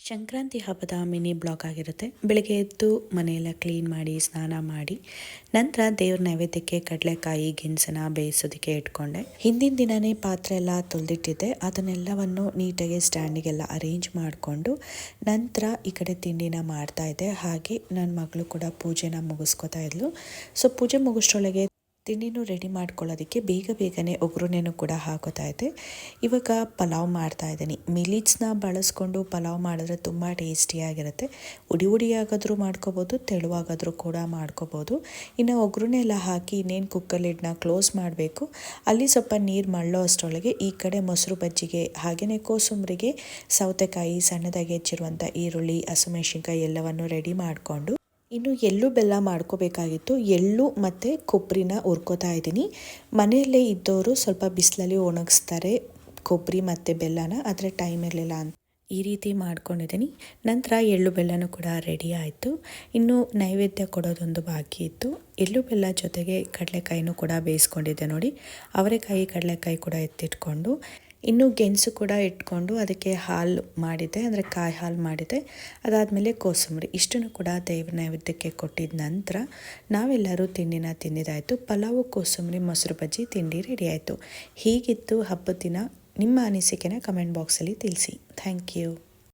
ಸಂಕ್ರಾಂತಿ ಹಬ್ಬದ mini blog ಆಗಿರುತ್ತೆ. ಬೆಳಗ್ಗೆ ಎದ್ದು ಮನೆಯೆಲ್ಲ ಕ್ಲೀನ್ ಮಾಡಿ ಸ್ನಾನ ಮಾಡಿ ನಂತರ ದೇವ್ರ ನೈವೇದ್ಯಕ್ಕೆ ಕಡಲೆಕಾಯಿ ಗೆಣಸನ್ನ ಬೇಯಿಸೋದಕ್ಕೆ ಇಟ್ಕೊಂಡೆ. ಹಿಂದಿನ ದಿನನೇ ಪಾತ್ರೆ ಎಲ್ಲ ತೊಳೆದಿಟ್ಟಿದ್ದೆ. ಅದನ್ನೆಲ್ಲವನ್ನು ನೀಟಾಗಿ ಸ್ಟ್ಯಾಂಡಿಗೆಲ್ಲ ಅರೇಂಜ್ ಮಾಡಿಕೊಂಡು ನಂತರ ಈ ಕಡೆ ತಿಂಡಿನ ಮಾಡ್ತಾ ಇದ್ದೆ. ಹಾಗೆ ನನ್ನ ಮಗಳು ಕೂಡ ಪೂಜೆನ ಮುಗಿಸ್ಕೊತಾ ಇದ್ಲು. ಸೊ ಪೂಜೆ ಮುಗಿಸ್ರೊಳಗೆ ತಿಂಡಿನೂ ರೆಡಿ ಮಾಡ್ಕೊಳ್ಳೋದಕ್ಕೆ ಬೇಗನೆ ಒಗ್ಗರಣೆನೂ ಕೂಡ ಹಾಕೋತಾ ಇದ್ದೆ. ಇವಾಗ ಪಲಾವ್ ಮಾಡ್ತಾ ಇದ್ದೀನಿ. ಮಿಲಿಟ್ಸ್ನ ಬಳಸ್ಕೊಂಡು ಪಲಾವ್ ಮಾಡಿದ್ರೆ ತುಂಬ ಟೇಸ್ಟಿಯಾಗಿರುತ್ತೆ. ಉಡಿಯಾಗಾದರೂ ಮಾಡ್ಕೋಬೋದು, ತೆಳುವಾಗಾದರೂ ಕೂಡ ಮಾಡ್ಕೋಬೋದು. ಇನ್ನು ಒಗ್ಗರಣೆ ಎಲ್ಲ ಹಾಕಿ ಇನ್ನೇನು ಕುಕ್ಕರ್ ಲಿಡ್ನ ಕ್ಲೋಸ್ ಮಾಡಬೇಕು. ಅಲ್ಲಿ ಸ್ವಲ್ಪ ನೀರು ಮಳ್ಳೋ ಅಷ್ಟರೊಳಗೆ ಈ ಕಡೆ ಮೊಸರು ಬಜ್ಜಿಗೆ ಹಾಗೆಯೇ ಕೋಸಂಬರಿಗೆ ಸೌತೆಕಾಯಿ, ಸಣ್ಣದಾಗಿ ಹೆಚ್ಚಿರುವಂಥ ಈರುಳ್ಳಿ, ಹಸಿಮೆಣಸಿನ್ಕಾಯಿ ಎಲ್ಲವನ್ನು ರೆಡಿ ಮಾಡಿಕೊಂಡು ಇನ್ನು ಎಳ್ಳು ಬೆಲ್ಲ ಮಾಡ್ಕೋಬೇಕಾಗಿತ್ತು. ಎಳ್ಳು ಮತ್ತು ಕೊಬ್ಬರಿನ ಹುರ್ಕೋತಾ ಇದ್ದೀನಿ. ಮನೆಯಲ್ಲೇ ಇದ್ದವರು ಸ್ವಲ್ಪ ಬಿಸಿಲಲ್ಲಿ ಒಣಗಿಸ್ತಾರೆ ಕೊಬ್ಬರಿ ಮತ್ತು ಬೆಲ್ಲನ, ಆದರೆ ಟೈಮ್ ಇರಲಿಲ್ಲ ಅಂತ ಈ ರೀತಿ ಮಾಡ್ಕೊಂಡಿದ್ದೀನಿ. ನಂತರ ಎಳ್ಳು ಬೆಲ್ಲನೂ ಕೂಡ ರೆಡಿ ಆಯಿತು. ಇನ್ನು ನೈವೇದ್ಯ ಕೊಡೋದೊಂದು ಬಾಕಿ ಇತ್ತು. ಎಳ್ಳು ಬೆಲ್ಲ ಜೊತೆಗೆ ಕಡಲೆಕಾಯಿನೂ ಕೂಡ ಬೇಯಿಸ್ಕೊಂಡಿದ್ದೆ ನೋಡಿ. ಅವರೆಕಾಯಿ ಕಡಲೆಕಾಯಿ ಕೂಡ ಎತ್ತಿಟ್ಕೊಂಡು ಇನ್ನು ಗೆಣಸು ಕೂಡ ಇಟ್ಕೊಂಡು ಅದಕ್ಕೆ ಹಾಲು ಮಾಡಿದ್ದೆ, ಅಂದರೆ ಕಾಯಿ ಹಾಲು ಮಾಡಿದ್ದೆ. ಅದಾದಮೇಲೆ ಕೋಸಂಬರಿ ಇಷ್ಟನ್ನು ಕೂಡ ದೇವ್ರ ನೈವೇದ್ಯಕ್ಕೆ ಕೊಟ್ಟಿದ್ದ ನಂತರ ನಾವೆಲ್ಲರೂ ತಿಂಡಿನ ತಿಂದಿದ್ದಾಯಿತು. ಪಲಾವು, ಕೋಸಂಬರಿ, ಮೊಸರು ಬಜ್ಜಿ ತಿಂಡಿ ರೆಡಿ ಆಯಿತು. ಹೀಗಿತ್ತು ಹಬ್ಬದ ದಿನ. ನಿಮ್ಮ ಅನಿಸಿಕೆನ ಕಮೆಂಟ್ ಬಾಕ್ಸಲ್ಲಿ ತಿಳಿಸಿ. Thank you.